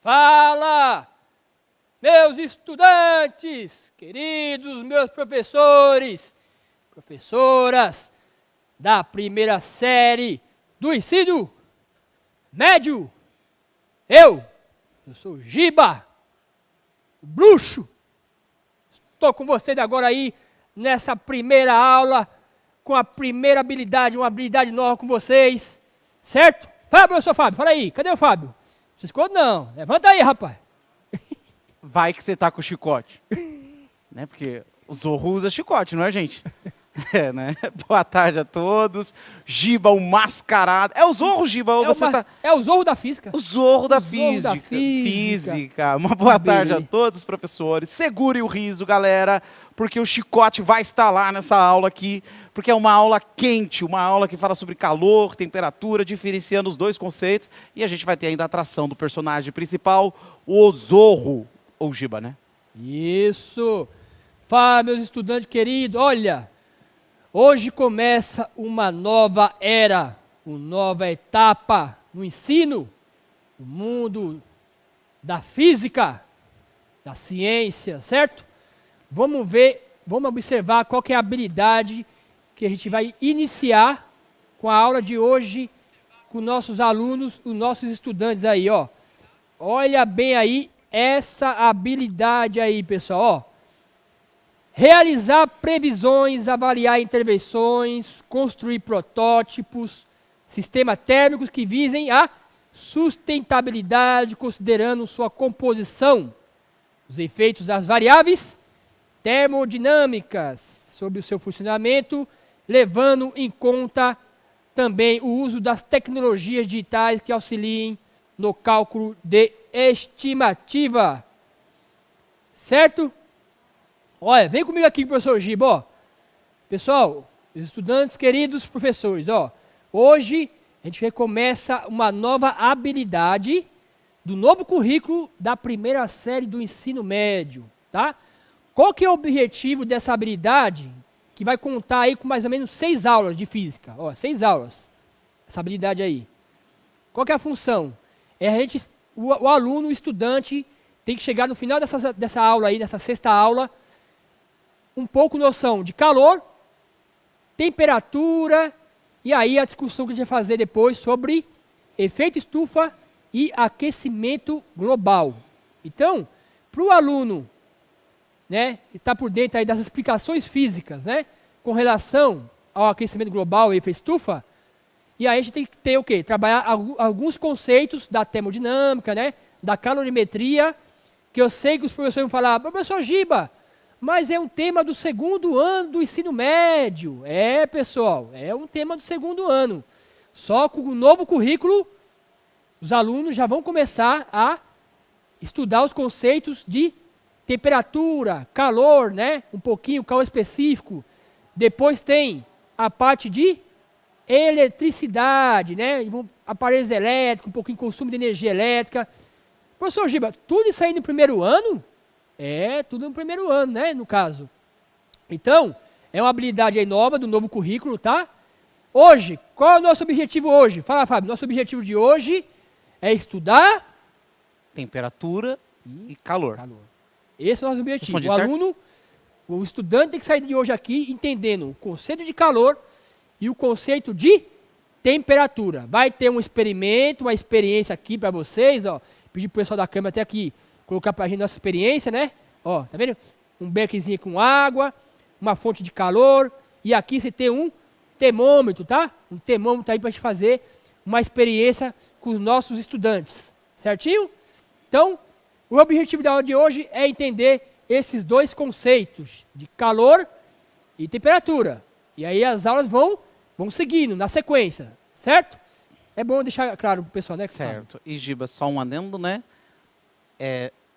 Fala, meus estudantes, queridos meus professores, professoras da primeira série do ensino médio. Eu sou Giba, o bruxo. Estou com vocês agora aí nessa primeira aula, com a primeira habilidade, uma habilidade nova com vocês, certo? Fala, professor Fábio, fala aí, cadê o Fábio? Não se esconde não, levanta aí, rapaz. Vai que você tá com chicote. Né? Porque o Zorro usa chicote, não é, gente? É, né? Boa tarde a todos. Giba, o mascarado. É o Zorro, Giba? Ou você tá... É o Zorro da Física. O Zorro da Zorro da Física. Física. Uma boa tarde a Beleza. todos os professores. Segure o riso, galera, porque o chicote vai estar lá nessa aula aqui, porque é uma aula quente, uma aula que fala sobre calor, temperatura, diferenciando os dois conceitos, e a gente vai ter ainda a atração do personagem principal, o Zorro, ou Giba, né? Isso. Fala, meus estudantes queridos, olha, hoje começa uma nova era, uma nova etapa no ensino, no mundo da física, da ciência, certo? Vamos ver, vamos observar qual que é a habilidade que a gente vai iniciar com a aula de hoje, com nossos alunos, os nossos estudantes aí, ó. Olha bem aí essa habilidade aí, pessoal, ó. Realizar previsões, avaliar intervenções, construir protótipos, sistemas térmicos que visem a sustentabilidade, considerando sua composição, os efeitos das variáveis termodinâmicas sobre o seu funcionamento, levando em conta também o uso das tecnologias digitais que auxiliem no cálculo de estimativa. Certo? Olha, vem comigo aqui, professor Giba, ó. Pessoal, os estudantes, queridos professores, ó. Hoje a gente recomeça uma nova habilidade do novo currículo da primeira série do ensino médio, tá? Qual que é o objetivo dessa habilidade? Que vai contar aí com mais ou menos 6 aulas de física, ó, 6 aulas, essa habilidade aí. Qual que é a função? É a gente, o aluno, o estudante, tem que chegar no final dessa aula aí, dessa 6ª aula, um pouco noção de calor, temperatura, e aí a discussão que a gente vai fazer depois sobre efeito estufa e aquecimento global. Então, para o aluno, né, estar por dentro aí das explicações físicas, né, com relação ao aquecimento global e efeito estufa, e aí a gente tem que ter o quê? Trabalhar alguns conceitos da termodinâmica, né, da calorimetria, que eu sei que os professores vão falar, professor Giba, mas é um tema do 2º ano do ensino médio. É, pessoal, é um tema do 2º ano. Só com o novo currículo, os alunos já vão começar a estudar os conceitos de temperatura, calor, né? Um pouquinho, calor específico. Depois tem a parte de eletricidade, né? Aparelhos elétricos, um pouquinho de consumo de energia elétrica. Professor Giba, tudo isso aí no primeiro ano? É, tudo no primeiro ano, né, no caso. Então, é uma habilidade aí nova do novo currículo, tá? Hoje, qual é o nosso objetivo hoje? Fala, Fábio, nosso objetivo de hoje é estudar... Temperatura e calor. Esse é o nosso objetivo. Respondi O certo? aluno, o estudante tem que sair de hoje aqui entendendo o conceito de calor e o conceito de temperatura. Vai ter um experimento, uma experiência aqui para vocês, ó. Pedir pro pessoal da câmera até aqui colocar pra gente nossa experiência, né? Ó, tá vendo? Um bequezinho com água, uma fonte de calor, e aqui você tem um termômetro, tá? Um termômetro aí pra gente fazer uma experiência com os nossos estudantes, certinho? Então, o objetivo da aula de hoje é entender esses dois conceitos, de calor e temperatura. E aí as aulas vão seguindo, na sequência, certo? É bom deixar claro pro pessoal, né? Certo. E, Giba, só um adendo, né?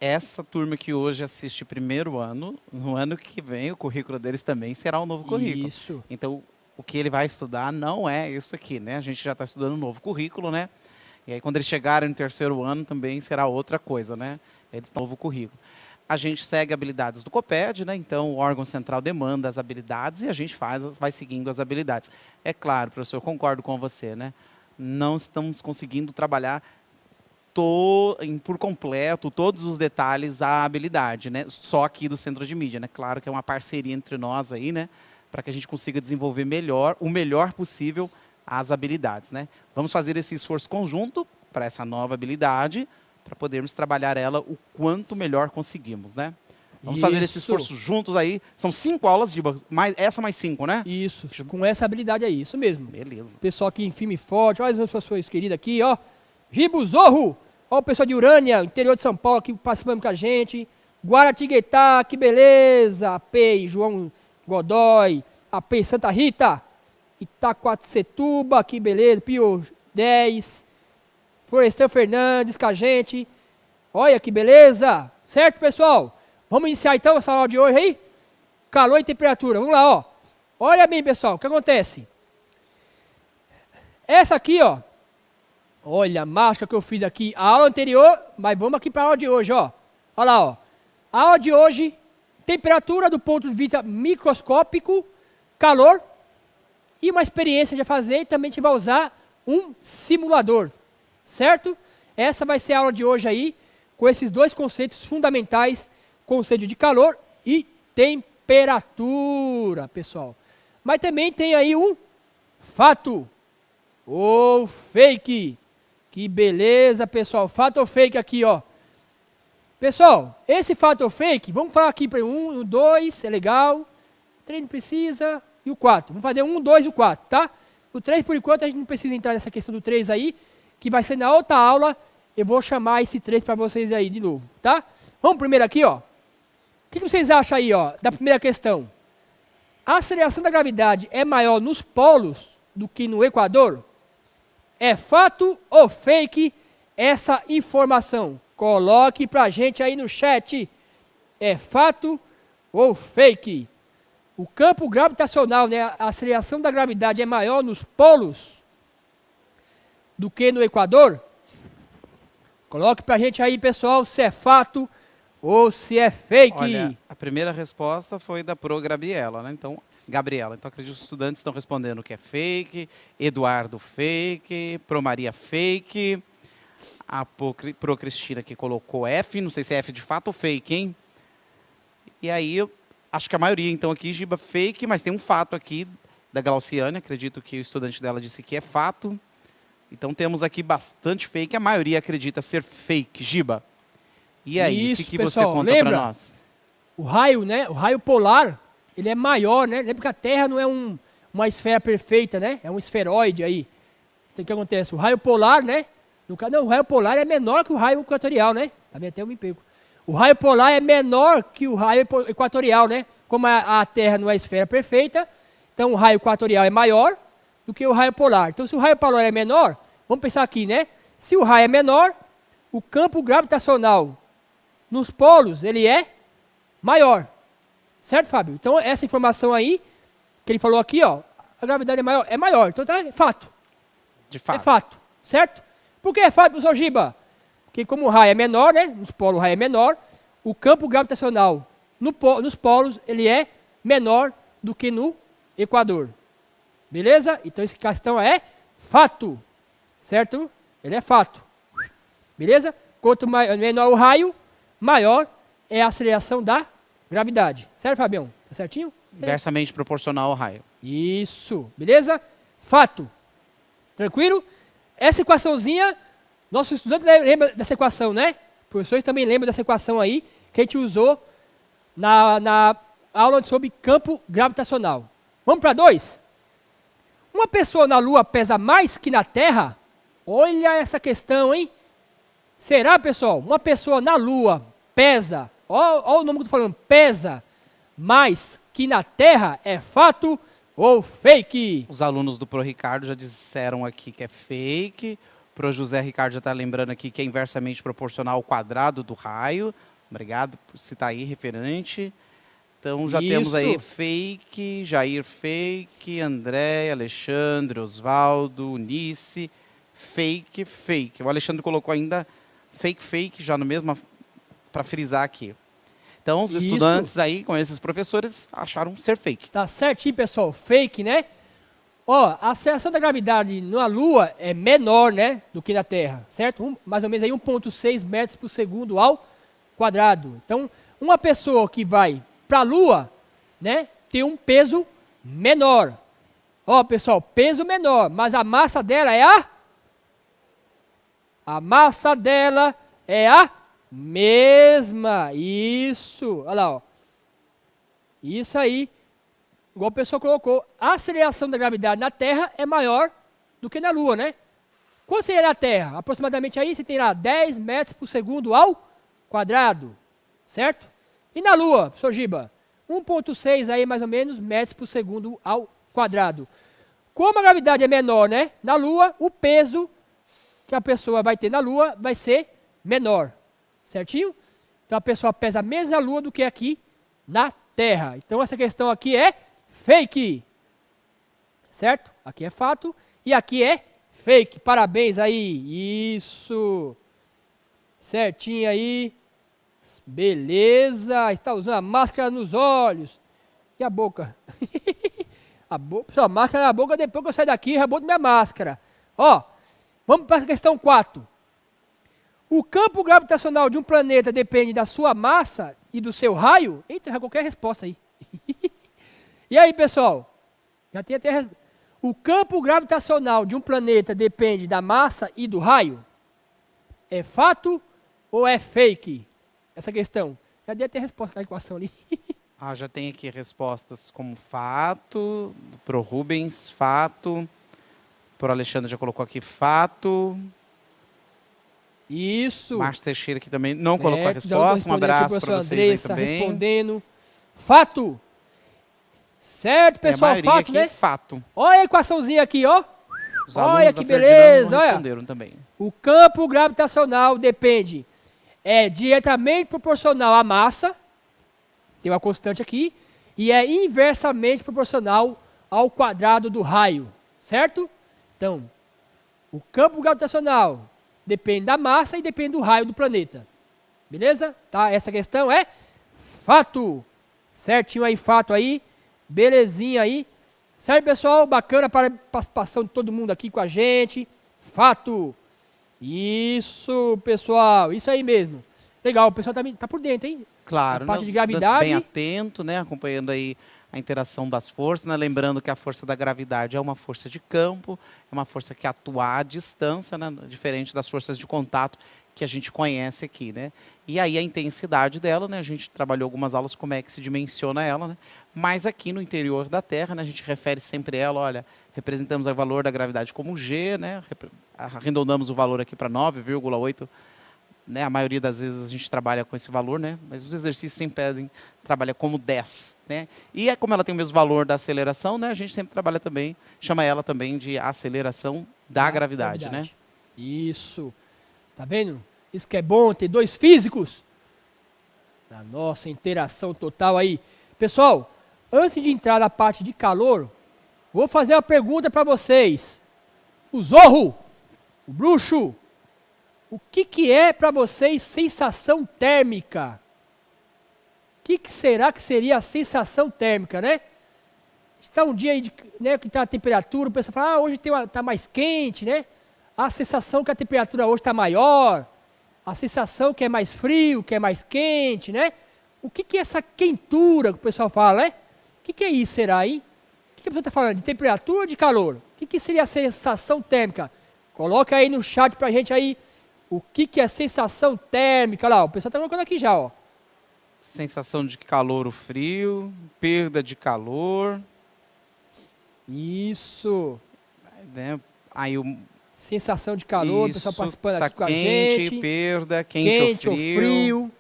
Essa turma que hoje assiste primeiro ano, no ano que vem, o currículo deles também será um novo currículo. Isso. Então, o que ele vai estudar não é isso aqui, né? A gente já está estudando um novo currículo, né? E aí, quando eles chegarem no 3º ano, também será outra coisa, né? Eles estão no novo currículo. A gente segue habilidades do COPED, né? Então, o órgão central demanda as habilidades e a gente vai seguindo as habilidades. É claro, professor, eu concordo com você, né? Não estamos conseguindo trabalhar por completo todos os detalhes da habilidade, né? Só aqui do Centro de Mídia, né? Claro que é uma parceria entre nós aí, né? Para que a gente consiga desenvolver o melhor possível as habilidades, né? Vamos fazer esse esforço conjunto para essa nova habilidade, para podermos trabalhar ela o quanto melhor conseguimos, né? Vamos fazer esse esforço juntos aí. São 5 aulas, essa mais 5, né? Isso, com essa habilidade aí, isso mesmo. Beleza. Pessoal aqui em firme e forte, olha as pessoas queridas aqui, ó. Gibo Zorro, ó o pessoal de Urânia, interior de São Paulo, aqui participando com a gente. Guaratinguetá, que beleza. AP João Godoy, AP Santa Rita, Itacoaticetuba, que beleza. Pio 10, Florestan Fernandes com a gente. Olha que beleza. Certo, pessoal? Vamos iniciar então essa aula de hoje aí? Calor e temperatura, vamos lá, ó. Olha bem, pessoal, o que acontece? Essa aqui, ó. Olha a máscara que eu fiz aqui, a aula anterior, mas vamos aqui para a aula de hoje, ó. Olha lá, ó. A aula de hoje, temperatura do ponto de vista microscópico, calor e uma experiência de fazer, e também a gente vai usar um simulador, certo? Essa vai ser a aula de hoje aí, com esses dois conceitos fundamentais, conceito de calor e temperatura, pessoal. Mas também tem aí um fato ou fake. Que beleza, pessoal. Fato ou fake aqui, ó. Pessoal, esse fato ou fake, vamos falar aqui para 1, 2, é legal. 3 não precisa. E o 4. Vamos fazer 1, 2 e o 4, tá? O 3, por enquanto, a gente não precisa entrar nessa questão do 3 aí, que vai ser na outra aula. Eu vou chamar esse 3 para vocês aí de novo, tá? Vamos primeiro aqui, ó. O que vocês acham aí, ó, da primeira questão? A aceleração da gravidade é maior nos polos do que no Equador? É fato ou fake essa informação? Coloque pra gente aí no chat. É fato ou fake? O campo gravitacional, né, a aceleração da gravidade é maior nos polos do que no Equador? Coloque pra gente aí, pessoal, se é fato ou se é fake. Olha, a primeira resposta foi da Pro Gabriela, né? Então, Gabriela. Então, acredito que os estudantes estão respondendo que é fake, Eduardo fake, Pro Maria fake, a Pro Cristina que colocou F, não sei se é F de fato ou fake, hein? E aí, acho que a maioria, então, aqui, Giba, fake, mas tem um fato aqui da Glauciane, acredito que o estudante dela disse que é fato. Então, temos aqui bastante fake, a maioria acredita ser fake, Giba. E aí, isso, o que pessoal, você conta para nós? O raio, né? O raio polar, ele é maior, né? Lembra que a Terra não é uma esfera perfeita, né? É um esferoide aí. Então, o que acontece? O raio polar, né? Não, o raio polar é menor que o raio equatorial, né? Também até eu me perco. O raio polar é menor que o raio equatorial, né? Como a Terra não é esfera perfeita, então o raio equatorial é maior do que o raio polar. Então, se o raio polar é menor, vamos pensar aqui, né? Se o raio é menor, o campo gravitacional nos polos, ele é maior. Certo, Fábio? Então, essa informação aí, que ele falou aqui, ó, a gravidade é maior. Então, tá, é fato. De fato. É fato, certo? Por que é fato, professor Giba? Porque como o raio é menor, né? Nos polos o raio é menor, o campo gravitacional nos polos, ele é menor do que no Equador. Beleza? Então, essa questão é fato. Certo? Ele é fato. Beleza? Quanto menor o raio, maior é a aceleração da gravidade. Certo, Fabião? Tá certinho? Inversamente proporcional ao raio. Isso. Beleza? Fato. Tranquilo? Essa equaçãozinha, nosso estudante lembra dessa equação, né? Os professores também lembram dessa equação aí, que a gente usou na aula sobre campo gravitacional. Vamos para 2? Uma pessoa na Lua pesa mais que na Terra? Olha essa questão, hein? Será, pessoal? Uma pessoa na Lua pesa, olha o nome que eu estou falando, pesa mais que na Terra? É fato ou fake? Os alunos do Pro Ricardo já disseram aqui que é fake. Pro José Ricardo já está lembrando aqui que é inversamente proporcional ao quadrado do raio. Obrigado por citar aí, referente. Então já temos aí fake, Jair fake, André, Alexandre, Osvaldo, Unice, fake, fake. O Alexandre colocou ainda fake, fake, já no mesmo, para frisar aqui. Então os estudantes aí, com esses professores, acharam ser fake. Tá certinho, pessoal. Fake, né? Ó, a aceleração da gravidade na Lua é menor, né, do que na Terra, certo? Mais ou menos aí 1,6 metros por segundo ao quadrado. Então, uma pessoa que vai para a Lua, né, tem um peso menor. Ó, pessoal, peso menor, mas a massa dela é a massa dela é a mesma. Isso, olha lá, ó. Isso aí, igual a pessoa colocou, a aceleração da gravidade na Terra é maior do que na Lua, né? Quanto seria na Terra? Aproximadamente aí você tem lá 10 metros por segundo ao quadrado, certo? E na Lua, professor Giba? 1,6 aí mais ou menos metros por segundo ao quadrado. Como a gravidade é menor, né? Na Lua, o peso que a pessoa vai ter na Lua vai ser menor, certinho? Então a pessoa pesa menos na Lua do que aqui na Terra. Então essa questão aqui é fake, certo? Aqui é fato e aqui é fake. Parabéns aí, isso, certinho aí, beleza. Está usando a máscara nos olhos e a boca. Pessoal, máscara na boca, depois que eu sair daqui, eu já boto minha máscara. Ó, vamos para a questão 4. O campo gravitacional de um planeta depende da sua massa e do seu raio? Eita, já qualquer resposta aí. E aí, pessoal? Já tem até o campo gravitacional de um planeta depende da massa e do raio? É fato ou é fake? Essa questão. Já dei até a resposta para a equação ali. Já tem aqui respostas como fato, pro Rubens, fato, pro Alexandre já colocou aqui fato. Isso. Márcio Teixeira aqui também não certo, colocou a resposta. Um abraço para vocês aí também. Respondendo. Fato. Certo, pessoal, a fato, aqui, né? Fato. Olha a equaçãozinha aqui, ó. Os olha que da beleza, olha. Responderam também. O campo gravitacional depende, é diretamente proporcional à massa, tem uma constante aqui, e é inversamente proporcional ao quadrado do raio, certo? Então, o campo gravitacional depende da massa e depende do raio do planeta. Beleza? Tá? Essa questão é fato. Certinho aí, fato aí. Belezinha aí. Certo, pessoal? Bacana para a participação de todo mundo aqui com a gente. Fato. Isso, pessoal. Isso aí mesmo. Legal, o pessoal tá por dentro, hein? Claro, a parte de os gravidade. Bem atento, né? Acompanhando aí a interação das forças, né? Lembrando que a força da gravidade é uma força de campo, é uma força que atua à distância, né? Diferente das forças de contato que a gente conhece aqui, né? E aí a intensidade dela, né? A gente trabalhou algumas aulas como é que se dimensiona ela, né? Mas aqui no interior da Terra, né? A gente refere sempre ela, olha, representamos o valor da gravidade como G, né? Arredondamos o valor aqui para 9,8. Né, a maioria das vezes a gente trabalha com esse valor, né, mas os exercícios sempre pedem, trabalha como 10. Né, e como ela tem o mesmo valor da aceleração, né, a gente sempre trabalha também, chama ela também de aceleração da gravidade. Né? Isso. Tá vendo? Isso que é bom, ter dois físicos. A nossa interação total aí. Pessoal, antes de entrar na parte de calor, vou fazer uma pergunta para vocês. O Zorro, o bruxo, o que é para vocês sensação térmica? O que será que seria a sensação térmica, né? Está um dia aí, né, que está a temperatura, o pessoal fala, hoje está mais quente, né? A sensação que a temperatura hoje está maior, a sensação que é mais frio, que é mais quente, né? O que é essa quentura que o pessoal fala, né? O que é isso, será aí? O que a pessoa está falando? De temperatura ou de calor? O que seria a sensação térmica? Coloca aí no chat para a gente aí. O que é sensação térmica? Olha lá, o pessoal está colocando aqui já, ó. Sensação de calor ou frio, perda de calor. Isso. Né? Aí sensação de calor, isso, o pessoal participando está aqui com quente, a gente. Perda, quente ou frio.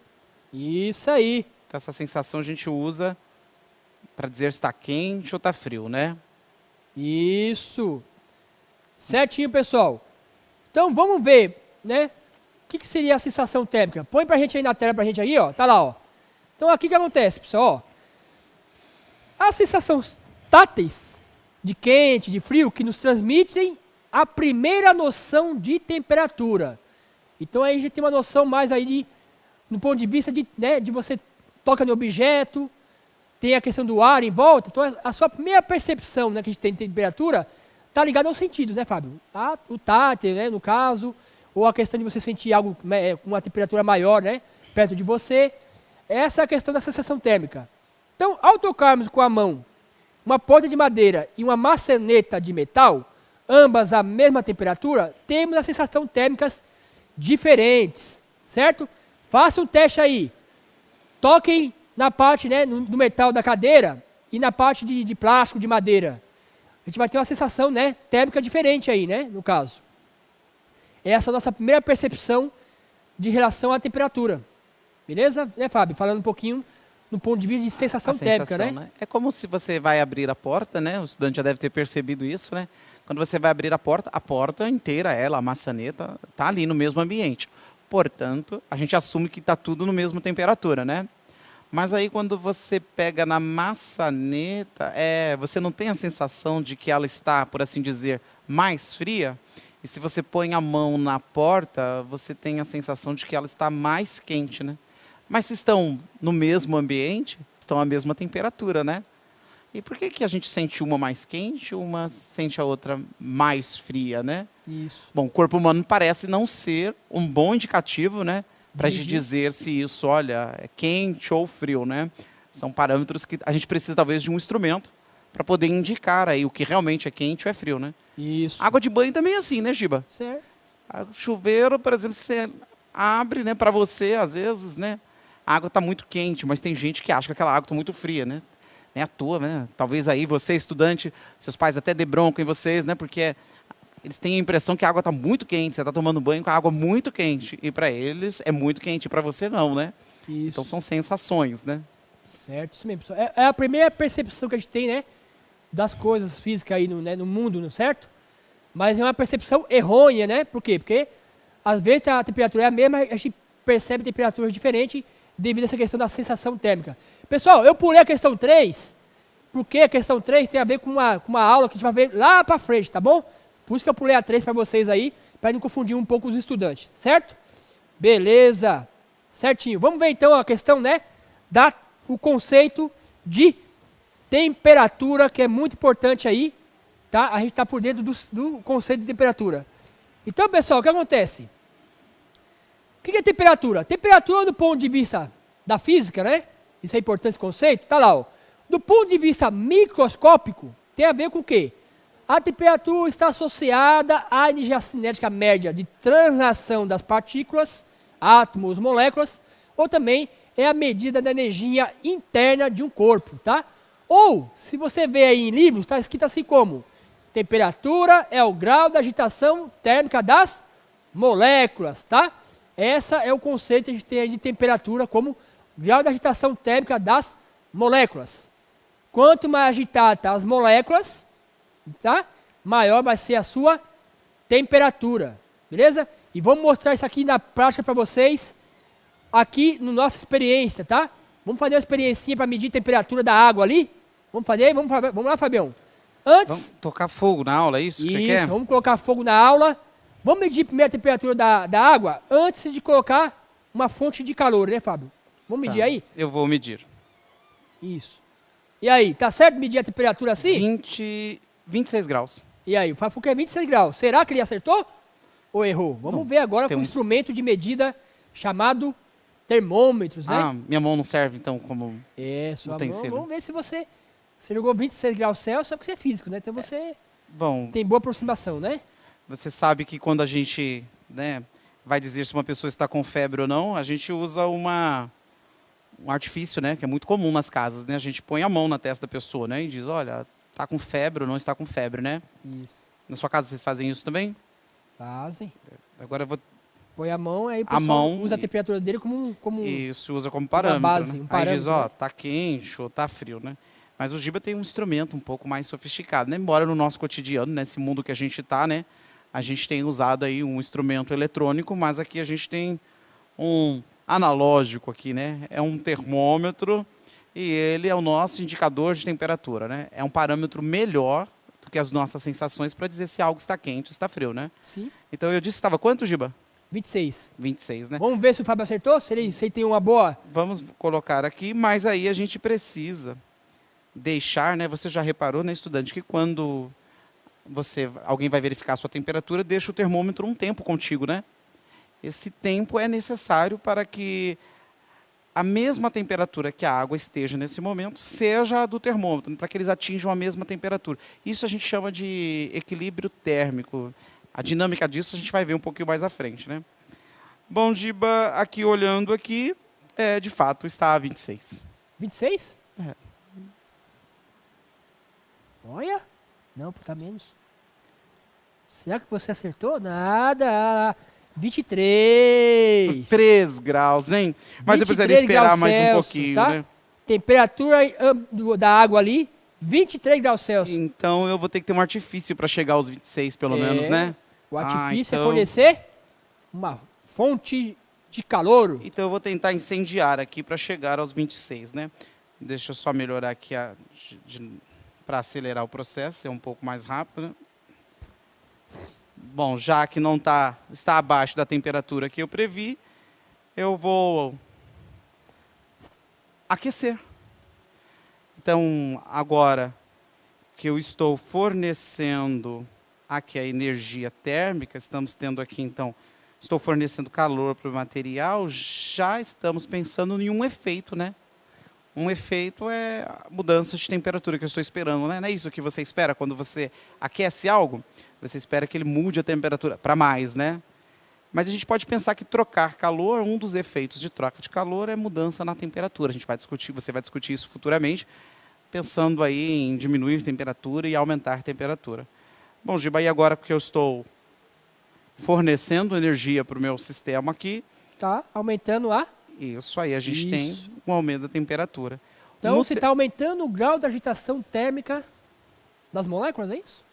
Isso aí. Então, essa sensação a gente usa para dizer se está quente ou está frio, né? Isso. Certinho, pessoal. Então, vamos ver, né? O que seria a sensação térmica? Põe pra gente aí na tela, pra gente aí, ó. Tá lá, ó. Então, aqui o que acontece, pessoal? Ó. As sensações táteis de quente, de frio, que nos transmitem a primeira noção de temperatura. Então, aí a gente tem uma noção mais aí no ponto de vista de, né, de você toca no objeto, tem a questão do ar em volta, então a sua primeira percepção, né, que a gente tem de temperatura está ligada aos sentidos, né, Fábio? O tátil, né, no caso, ou a questão de você sentir algo com uma temperatura maior, né, perto de você. Essa é a questão da sensação térmica. Então, ao tocarmos com a mão uma porta de madeira e uma maçaneta de metal, ambas a mesma temperatura, temos as sensações térmicas diferentes, certo? Faça um teste aí. Toquem na parte, né, do metal da cadeira e na parte de plástico, de madeira. A gente vai ter uma sensação, né, térmica diferente aí, né, no caso. Essa é a nossa primeira percepção de relação à temperatura. Beleza? Né, Fábio? Falando um pouquinho no ponto de vista de sensação térmica, né? É como se você vai abrir a porta, né? O estudante já deve ter percebido isso, né? Quando você vai abrir a porta inteira, a maçaneta, está ali no mesmo ambiente. Portanto, a gente assume que está tudo no mesmo temperatura, né? Mas aí quando você pega na maçaneta, você não tem a sensação de que ela está, por assim dizer, mais fria? E se você põe a mão na porta, você tem a sensação de que ela está mais quente, né? Mas se estão no mesmo ambiente, estão à mesma temperatura, né? E por que a gente sente uma mais quente e uma sente a outra mais fria, né? Isso. Bom, o corpo humano parece não ser um bom indicativo, né? Para a gente dizer se isso, olha, é quente ou frio, né? São parâmetros que a gente precisa, talvez, de um instrumento para poder indicar aí o que realmente é quente ou é frio, né? Isso. Água de banho também é assim, né, Giba? Certo. Chuveiro, por exemplo, você abre, né, para você, às vezes, né? A água está muito quente, mas tem gente que acha que aquela água está muito fria, né? Nem à toa, né? Talvez aí você, estudante, seus pais até dê bronca em vocês, né? Porque eles têm a impressão que a água está muito quente, você está tomando banho com a água muito quente. E para eles é muito quente, e para você não, né? Isso. Então são sensações, né? Certo, isso mesmo. É a primeira percepção que a gente tem, né? Das coisas físicas aí no mundo, certo? Mas é uma percepção errônea, né? Por quê? Porque às vezes a temperatura é a mesma, a gente percebe temperaturas diferentes devido a essa questão da sensação térmica. Pessoal, eu pulei a questão 3, porque a questão 3 tem a ver com uma aula que a gente vai ver lá para frente, tá bom? Por isso que eu pulei a 3 para vocês aí, para não confundir um pouco os estudantes, certo? Beleza, certinho. Vamos ver então a questão, né, o conceito de temperatura, que é muito importante aí, tá? A gente está por dentro do conceito de temperatura. Então, pessoal, o que acontece? O que é temperatura? Temperatura, do ponto de vista da física, né? Isso é importante esse conceito. Tá lá, ó. Do ponto de vista microscópico, tem a ver com o quê? A temperatura está associada à energia cinética média de translação das partículas, átomos, moléculas, ou também é a medida da energia interna de um corpo, tá? Ou, se você vê aí em livros, está escrito assim como: temperatura é o grau da agitação térmica das moléculas, tá? Esse é o conceito que a gente tem aí de temperatura como grau de agitação térmica das moléculas. Quanto mais agitada as moléculas, tá? Maior vai ser a sua temperatura, beleza? E vamos mostrar isso aqui na prática para vocês, aqui na nossa experiência, tá? Vamos fazer uma experiência para medir a temperatura da água ali? Vamos fazer? Vamos lá, Fabião. Vamos tocar fogo na aula, é isso que você quer? Isso, vamos colocar fogo na aula. Vamos medir primeiro a temperatura da água antes de colocar uma fonte de calor, né, Fábio? Vamos medir aí? Eu vou medir. Isso. E aí, tá certo medir a temperatura assim? 26 graus. E aí, o Fábio quer 26 graus. Será que ele acertou ou errou? Vamos ver agora com um instrumento de medida chamado termômetros, né? Ah, minha mão não serve então como sua utensílio. Mão, vamos ver se você jogou 26 graus Celsius, é porque você é físico, né? Então você tem boa aproximação, né? Você sabe que quando a gente, né, vai dizer se uma pessoa está com febre ou não, a gente usa um artifício, né, que é muito comum nas casas, né? A gente põe a mão na testa da pessoa, né, e diz, olha, está com febre ou não está com febre, né? Isso. Na sua casa vocês fazem isso também? Fazem. Agora eu vou... Põe a mão, aí o pessoal usa a temperatura dele como isso, usa como parâmetro. Uma base, né? um parâmetro. Aí diz, ó, tá quente ou tá frio, né? Mas o Giba tem um instrumento um pouco mais sofisticado, né? Embora no nosso cotidiano, nesse mundo que a gente está, né? A gente tem usado aí um instrumento eletrônico, mas aqui a gente tem um analógico aqui, né? É um termômetro e ele é o nosso indicador de temperatura, né? É um parâmetro melhor do que as nossas sensações para dizer se algo está quente ou está frio, né? Sim. Então eu disse que estava quanto, Giba? 26. 26, né? Vamos ver se o Fábio acertou, se ele tem uma boa... Vamos colocar aqui, mas aí a gente precisa deixar, né? Você já reparou, né, estudante, que quando alguém vai verificar a sua temperatura, deixa o termômetro um tempo contigo, né? Esse tempo é necessário para que a mesma temperatura que a água esteja nesse momento seja a do termômetro, para que eles atinjam a mesma temperatura. Isso a gente chama de equilíbrio térmico. A dinâmica disso a gente vai ver um pouquinho mais à frente, né? Bom, Giba, aqui olhando aqui, de fato está a 26. 26? É. Olha. Não, tá menos. Será que você acertou? Nada. 23. 3 graus, hein? Mas eu precisaria esperar mais um pouquinho, tá? Né? Temperatura da água ali, 23 graus Celsius. Então eu vou ter que ter um artifício para chegar aos 26, pelo menos, né? O artifício é fornecer uma fonte de calor. Então eu vou tentar incendiar aqui para chegar aos 26, né? Deixa eu só melhorar aqui para acelerar o processo, ser um pouco mais rápido, né? Bom, já que não está abaixo da temperatura que eu previ, eu vou aquecer. Então, agora que eu estou fornecendo aqui a energia térmica, estamos tendo aqui, então, estou fornecendo calor para o material, já estamos pensando em um efeito, né? Um efeito é a mudança de temperatura que eu estou esperando, né? Não é isso que você espera quando você aquece algo? Você espera que ele mude a temperatura para mais, né? Mas a gente pode pensar que trocar calor, um dos efeitos de troca de calor é mudança na temperatura. A gente vai discutir, você vai discutir isso futuramente, pensando aí em diminuir temperatura e aumentar temperatura. Bom, Giba, e agora que eu estou fornecendo energia para o meu sistema aqui... Tá aumentando a... Isso aí, a gente tem um aumento da temperatura. Então, você está aumentando o grau de agitação térmica das moléculas, é isso?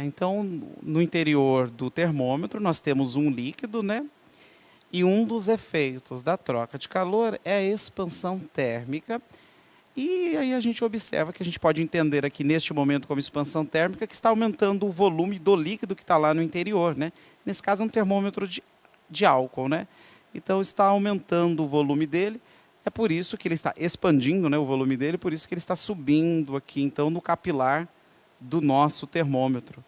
Então, no interior do termômetro, nós temos um líquido, né? E um dos efeitos da troca de calor é a expansão térmica. E aí a gente observa que a gente pode entender aqui, neste momento, como expansão térmica, que está aumentando o volume do líquido que está lá no interior, né? Nesse caso, é um termômetro de álcool, né? Então, está aumentando o volume dele, é por isso que ele está expandindo, né, o volume dele, por isso que ele está subindo aqui, então, no capilar do nosso termômetro.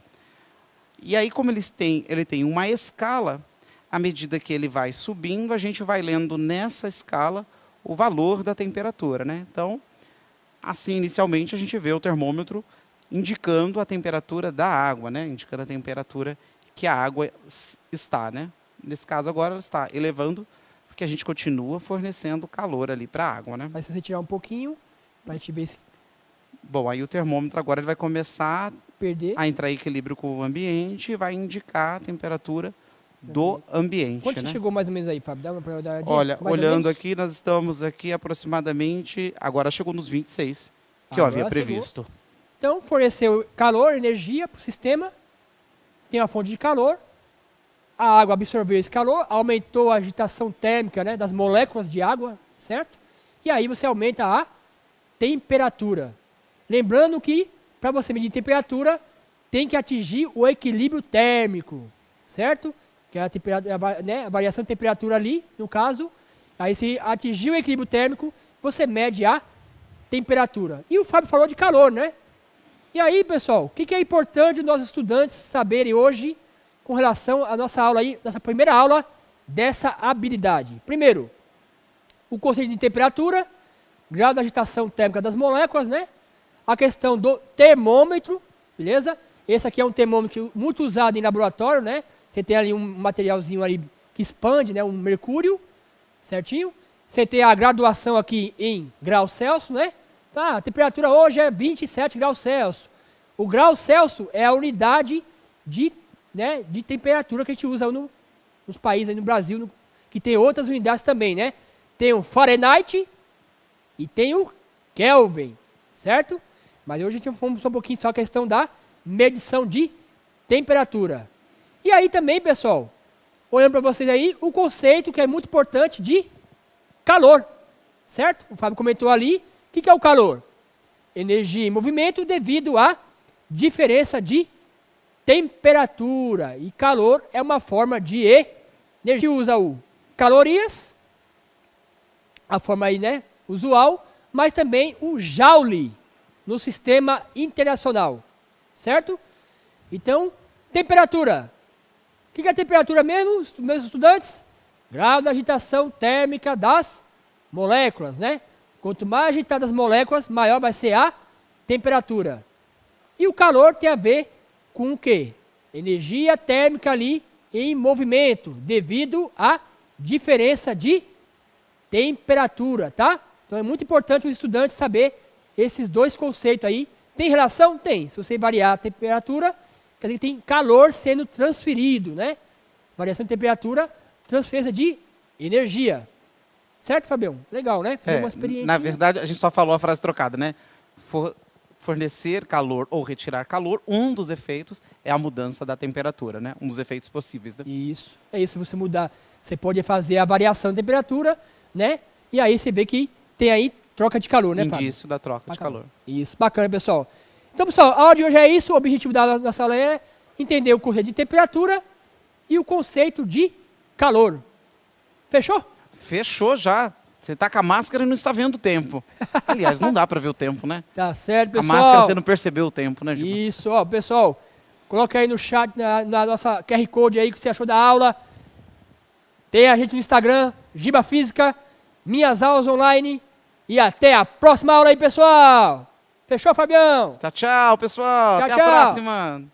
E aí, como ele tem uma escala, à medida que ele vai subindo, a gente vai lendo nessa escala o valor da temperatura, né? Então, assim, inicialmente, a gente vê o termômetro indicando a temperatura da água, né? Indicando a temperatura que a água está, né? Nesse caso, agora ela está elevando, porque a gente continua fornecendo calor ali para a água, né? Mas se você tirar um pouquinho, para a gente ver se... Bom, aí o termômetro agora ele vai começar a entrar em equilíbrio com o ambiente e vai indicar a temperatura do ambiente. Quanto né? chegou mais ou menos aí, Fábio? Dá uma olhadinha? Olha, olhando aqui, nós estamos aqui aproximadamente... Agora chegou nos 26, que eu havia previsto. Então, forneceu calor, energia para o sistema, tem uma fonte de calor, a água absorveu esse calor, aumentou a agitação térmica, né, das moléculas de água, certo? E aí você aumenta a temperatura. Lembrando que, para você medir temperatura, tem que atingir o equilíbrio térmico, certo? Que é a variação de temperatura ali, no caso. Aí, se atingir o equilíbrio térmico, você mede a temperatura. E o Fábio falou de calor, né? E aí, pessoal, o que é importante os nossos estudantes saberem hoje com relação à nossa aula aí, nossa primeira aula dessa habilidade? Primeiro, o conceito de temperatura, grau de agitação térmica das moléculas, né? A questão do termômetro, beleza? Esse aqui é um termômetro muito usado em laboratório, né? Você tem ali um materialzinho ali que expande, né? Um mercúrio, certinho? Você tem a graduação aqui em graus Celsius, né? Tá, a temperatura hoje é 27 graus Celsius. O grau Celsius é a unidade de temperatura que a gente usa nos países, aí no Brasil, que tem outras unidades também, né? Tem o Fahrenheit e tem o Kelvin, certo? Mas hoje a gente fomos um pouquinho só a questão da medição de temperatura. E aí também, pessoal, olhando para vocês aí, o conceito que é muito importante de calor, certo? O Fábio comentou ali, o que é o calor? Energia em movimento devido à diferença de temperatura. E calor é uma forma de energia. Usa o calorias, a forma aí, né, usual, mas também o joule, no sistema internacional, certo? Então, temperatura. O que é a temperatura mesmo, meus estudantes? Grau da agitação térmica das moléculas, né? Quanto mais agitadas as moléculas, maior vai ser a temperatura. E o calor tem a ver com o quê? Energia térmica ali em movimento, devido à diferença de temperatura, tá? Então é muito importante os estudantes saber esses dois conceitos aí. Tem relação? Tem. Se você variar a temperatura, quer dizer que tem calor sendo transferido, né? Variação de temperatura, transferência de energia. Certo, Fabião? Legal, né? Foi uma experiência. Na verdade, a gente só falou a frase trocada, né? Fornecer calor ou retirar calor, um dos efeitos é a mudança da temperatura, né? Um dos efeitos possíveis. Né? Isso. É isso, você mudar. Você pode fazer a variação de temperatura, né? E aí você vê que tem aí troca de calor, né, Fábio? Indício da troca de calor. Isso, bacana, pessoal. Então, pessoal, a aula de hoje é isso. O objetivo da nossa aula é entender o conceito de temperatura e o conceito de calor. Fechou? Fechou já. Você tá com a máscara e não está vendo o tempo. Aliás, não dá para ver o tempo, né? Tá certo, pessoal. A máscara você não percebeu o tempo, né, Giba? Isso, ó, pessoal. Coloca aí no chat, na nossa QR Code aí, o que você achou da aula. Tem a gente no Instagram, Giba Física, minhas aulas online. E até a próxima aula aí, pessoal. Fechou, Fabião? Tchau, tchau, pessoal. Tchau, até tchau. a próxima.